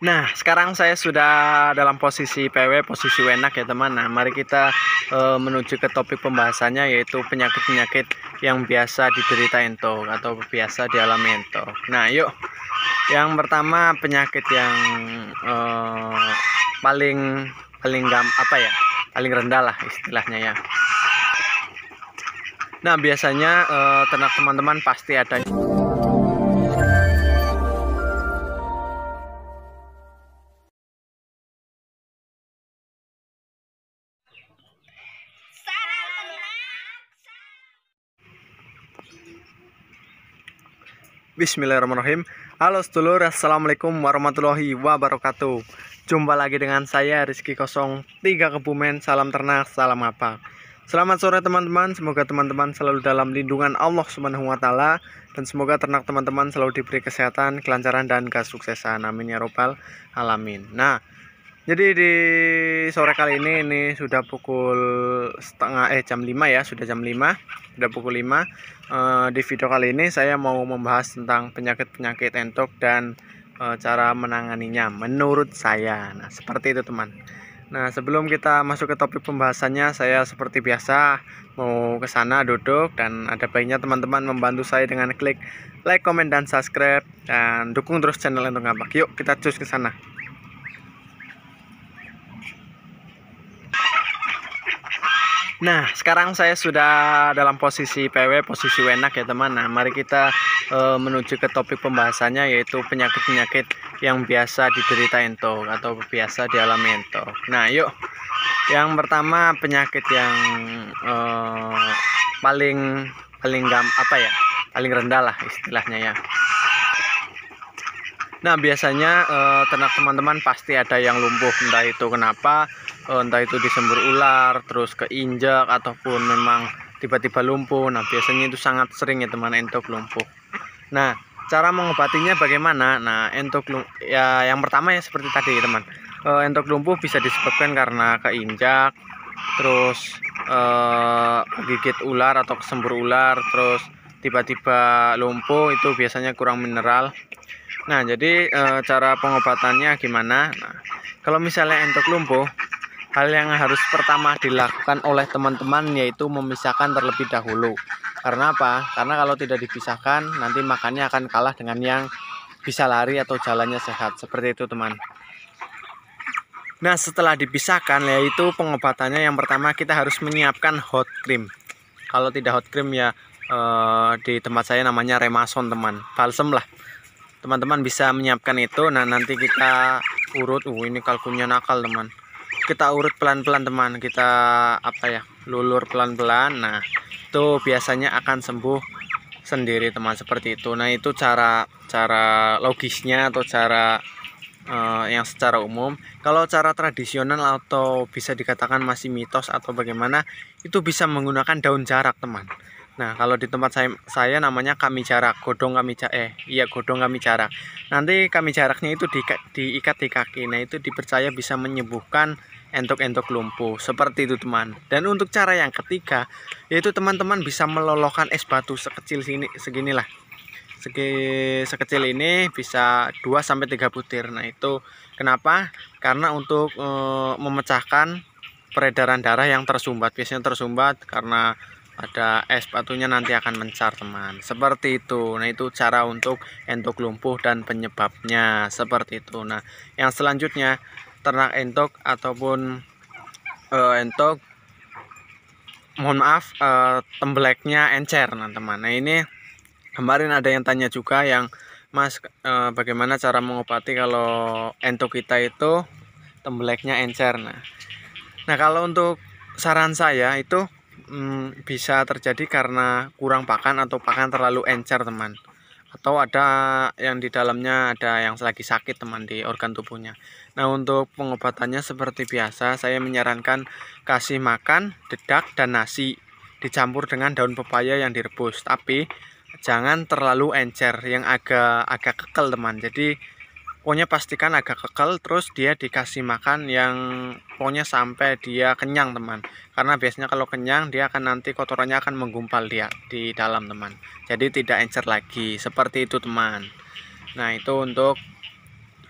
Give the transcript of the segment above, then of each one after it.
Nah, sekarang saya sudah dalam posisi PW, posisi wenak ya teman. Nah, mari kita menuju ke topik pembahasannya, yaitu penyakit-penyakit yang biasa diderita entok atau biasa dialami entok. Nah, yuk. Yang pertama penyakit yang paling paling apa ya? Paling rendah lah istilahnya ya. Nah, biasanya ternak teman-teman pasti ada. Bismillahirrahmanirrahim. Halo sedulur, assalamualaikum warahmatullahi wabarakatuh. Jumpa lagi dengan saya Rizky 03 Kebumen. Salam ternak, salam apa. Selamat sore teman-teman. Semoga teman-teman selalu dalam lindungan Allah Subhanahu wa taala, dan semoga ternak teman-teman selalu diberi kesehatan, kelancaran dan kesuksesan. Amin ya robbal alamin. Nah, jadi di sore kali ini sudah pukul jam 5 ya, sudah jam 5, sudah pukul 5. Di video kali ini saya mau membahas tentang penyakit-penyakit entok dan cara menanganinya menurut saya. Nah, seperti itu teman. Nah, sebelum kita masuk ke topik pembahasannya, saya seperti biasa mau ke sana duduk, dan ada baiknya teman-teman membantu saya dengan klik like, komen, dan subscribe, dan dukung terus channel Entok Ngapak. Yuk kita cus ke sana. Nah, sekarang saya sudah dalam posisi PW, posisi wenak ya teman. Nah, mari kita menuju ke topik pembahasannya, yaitu penyakit-penyakit yang biasa diderita entok atau biasa dialami entok. Nah, yuk. Yang pertama penyakit yang paling apa ya? Paling rendah lah istilahnya ya. Nah, biasanya ternak teman-teman pasti ada yang lumpuh, entah itu kenapa, entah itu disembur ular, terus keinjak, ataupun memang tiba-tiba lumpuh. Nah, biasanya itu sangat sering ya teman, entok lumpuh. Nah, cara mengobatinya bagaimana? Nah, entok ya yang pertama ya seperti tadi teman, entok lumpuh bisa disebabkan karena keinjak, terus gigit ular atau kesembur ular, terus tiba-tiba lumpuh, itu biasanya kurang mineral. Nah, jadi cara pengobatannya gimana? Nah, kalau misalnya entok lumpuh, hal yang harus pertama dilakukan oleh teman-teman yaitu memisahkan terlebih dahulu. Karena apa? Karena kalau tidak dipisahkan, nanti makannya akan kalah dengan yang bisa lari atau jalannya sehat. Seperti itu, teman. Nah, setelah dipisahkan, yaitu pengobatannya yang pertama kita harus menyiapkan hot cream. Kalau tidak hot cream ya di tempat saya namanya Remason, teman. Balsem lah. Teman-teman bisa menyiapkan itu. Nah, nanti kita urut. Ini kalkunnya nakal teman. Kita urut pelan-pelan teman. Kita lulur pelan-pelan. Nah, itu biasanya akan sembuh sendiri teman, seperti itu. Nah, itu cara logisnya atau cara yang secara umum. Kalau cara tradisional atau bisa dikatakan masih mitos atau bagaimana, itu bisa menggunakan daun jarak teman. Nah, kalau di tempat saya namanya kami jarak, godong kami jarak. Nanti kami jaraknya itu diikat di kaki. Nah, itu dipercaya bisa menyembuhkan entok-entok lumpuh. Seperti itu, teman. Dan untuk cara yang ketiga, yaitu teman-teman bisa melolokkan es batu seginilah. Sekecil ini, bisa 2 sampai 3 butir. Nah, itu kenapa? Karena untuk memecahkan peredaran darah yang tersumbat. Biasanya tersumbat karena ada es batunya, nanti akan mencar teman, seperti itu. Nah, itu cara untuk entok lumpuh dan penyebabnya, seperti itu. Nah, yang selanjutnya ternak entok ataupun entok, mohon maaf, tembeleknya encer nah teman. Nah, ini kemarin ada yang tanya juga, yang Mas, bagaimana cara mengobati kalau entok kita itu tembeleknya encer. Nah, kalau untuk saran saya itu bisa terjadi karena kurang pakan atau pakan terlalu encer teman, atau ada yang di dalamnya ada yang lagi sakit teman di organ tubuhnya. Nah, untuk pengobatannya seperti biasa, saya menyarankan kasih makan dedak dan nasi dicampur dengan daun pepaya yang direbus, tapi jangan terlalu encer, yang agak kekel teman. Jadi pokoknya pastikan agak kekel, terus dia dikasih makan yang pokoknya sampai dia kenyang teman. Karena biasanya kalau kenyang, dia akan nanti kotorannya akan menggumpal dia di dalam teman. Jadi tidak encer lagi, seperti itu teman. Nah, itu untuk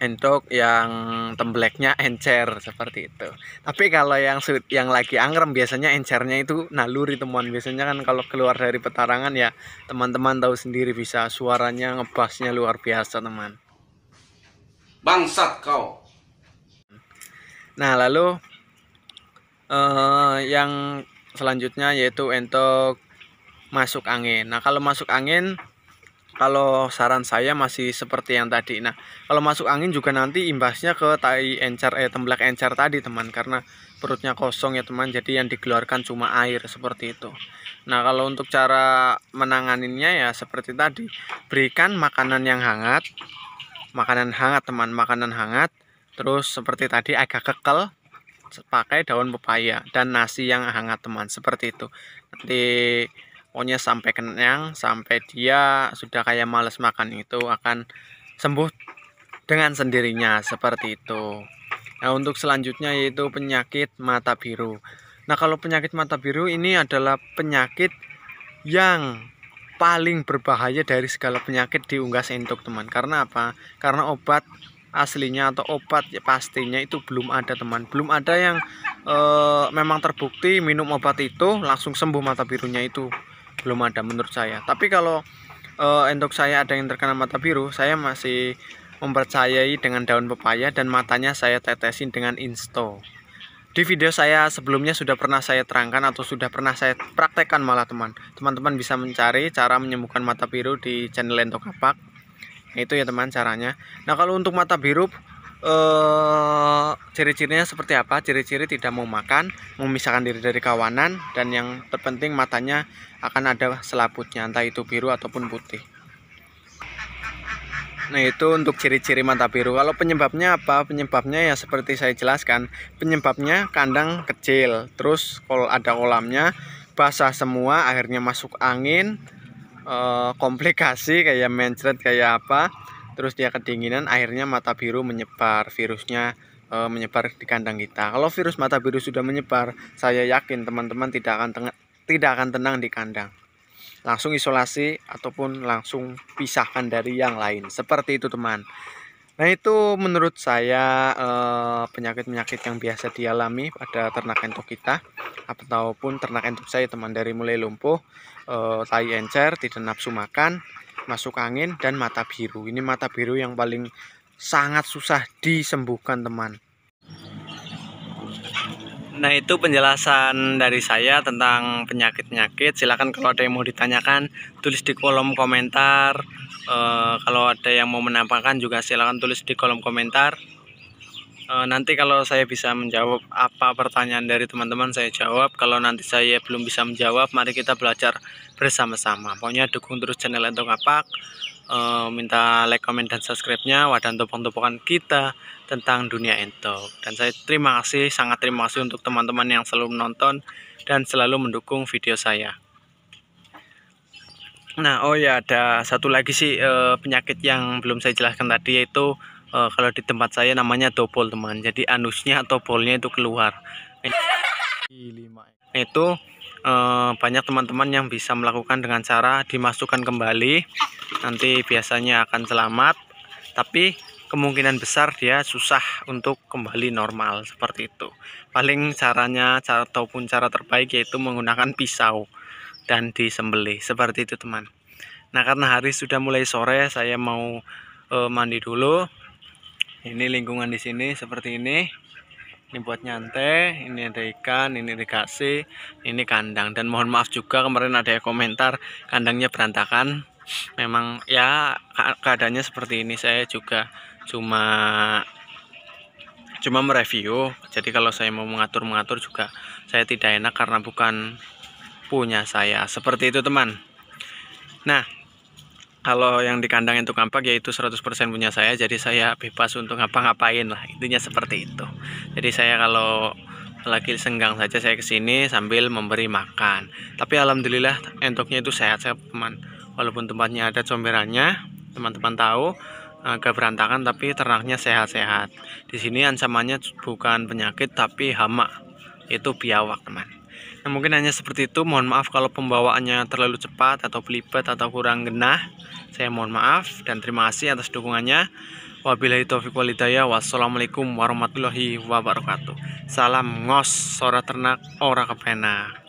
entok yang tembleknya encer seperti itu. Tapi kalau yang lagi angrem biasanya encernya itu naluri teman. Biasanya kan kalau keluar dari petarangan ya teman-teman tahu sendiri, bisa suaranya ngebasnya luar biasa teman. Bangsat kau. Nah lalu yang selanjutnya yaitu entok masuk angin. Nah kalau masuk angin, kalau saran saya masih seperti yang tadi. Nah, kalau masuk angin juga nanti imbasnya ke tai encer, temblak encer tadi teman, karena perutnya kosong ya teman. Jadi yang dikeluarkan cuma air seperti itu. Nah, kalau untuk cara menanganinya ya seperti tadi, berikan makanan yang hangat, makanan hangat teman, makanan hangat. Terus seperti tadi agak kekel, pakai daun pepaya dan nasi yang hangat teman, seperti itu. Nanti pokoknya sampai kenyang, sampai dia sudah kayak males makan, itu akan sembuh dengan sendirinya seperti itu. Nah untuk selanjutnya yaitu penyakit mata biru. Nah kalau penyakit mata biru ini adalah penyakit yang paling berbahaya dari segala penyakit di unggas entok teman. Karena apa? Karena obat aslinya atau obat pastinya itu belum ada teman. Belum ada yang memang terbukti minum obat itu langsung sembuh mata birunya, itu belum ada menurut saya. Tapi kalau entok saya ada yang terkena mata biru, saya masih mempercayai dengan daun pepaya dan matanya saya tetesin dengan insto. Di video saya sebelumnya sudah pernah saya terangkan atau sudah pernah saya praktekkan malah teman-teman bisa mencari cara menyembuhkan mata biru di channel Entok Kapak. Itu ya teman caranya. Nah kalau untuk mata biru ciri-cirinya seperti apa? Ciri-ciri tidak mau makan, memisahkan diri dari kawanan, dan yang terpenting matanya akan ada selaputnya, entah itu biru ataupun putih. Nah itu untuk ciri-ciri mata biru. Kalau penyebabnya apa? Penyebabnya ya seperti saya jelaskan. Penyebabnya kandang kecil, terus kalau ada kolamnya basah semua, akhirnya masuk angin, komplikasi kayak mencret kayak apa, terus dia kedinginan, akhirnya mata biru menyebar, virusnya menyebar di kandang kita. Kalau virus mata biru sudah menyebar, saya yakin teman-teman tidak akan tenang di kandang. Langsung isolasi ataupun langsung pisahkan dari yang lain. Seperti itu teman. Nah itu menurut saya penyakit-penyakit yang biasa dialami pada ternak entok kita, ataupun ternak entok saya teman, dari mulai lumpuh, tai encer, tidak nafsu makan, masuk angin, dan mata biru. Ini mata biru yang paling sangat susah disembuhkan teman. Nah itu penjelasan dari saya tentang penyakit-penyakit. Silahkan kalau ada yang mau ditanyakan tulis di kolom komentar. Kalau ada yang mau menambahkan juga silahkan tulis di kolom komentar. Nanti kalau saya bisa menjawab apa pertanyaan dari teman-teman, saya jawab. Kalau nanti saya belum bisa menjawab, mari kita belajar bersama-sama. Pokoknya dukung terus channel Entok Kapak. Minta like, comment, dan subscribe-nya, wadah topong-topongan kita tentang dunia entok. Dan saya terima kasih, sangat terima kasih untuk teman-teman yang selalu menonton dan selalu mendukung video saya. Nah oh ya, ada satu lagi sih penyakit yang belum saya jelaskan tadi, yaitu kalau di tempat saya namanya dobol teman. Jadi anusnya atau bolnya itu keluar. Itu banyak teman-teman yang bisa melakukan dengan cara dimasukkan kembali. Nanti biasanya akan selamat, tapi kemungkinan besar dia susah untuk kembali normal seperti itu. Paling caranya ataupun cara terbaik yaitu menggunakan pisau dan disembelih seperti itu teman. Nah karena hari sudah mulai sore, saya mau mandi dulu. Ini lingkungan di sini seperti ini. Ini buat nyantai, ini ada ikan, ini dikasih, ini kandang. Dan mohon maaf juga kemarin ada yang komentar kandangnya berantakan. Memang ya keadaannya seperti ini. Saya juga cuma mereview. Jadi kalau saya mau mengatur juga saya tidak enak karena bukan punya saya. Seperti itu teman. Nah kalau yang di kandang Entok Kapak yaitu 100% punya saya, jadi saya bebas untuk ngapa-ngapain lah, intinya seperti itu. Jadi saya kalau lagi senggang saja saya kesini sambil memberi makan. Tapi alhamdulillah entoknya itu sehat-sehat teman. Walaupun tempatnya ada comberannya, teman-teman tahu agak berantakan, tapi ternaknya sehat-sehat. Di sini ancamannya bukan penyakit tapi hama, yaitu biawak teman. Nah, mungkin hanya seperti itu. Mohon maaf kalau pembawaannya terlalu cepat atau belibet atau kurang genah. Saya mohon maaf dan terima kasih atas dukungannya. Wabillahi taufiq walhidayah. Wassalamualaikum warahmatullahi wabarakatuh. Salam ngos, sora ternak ora kepenak.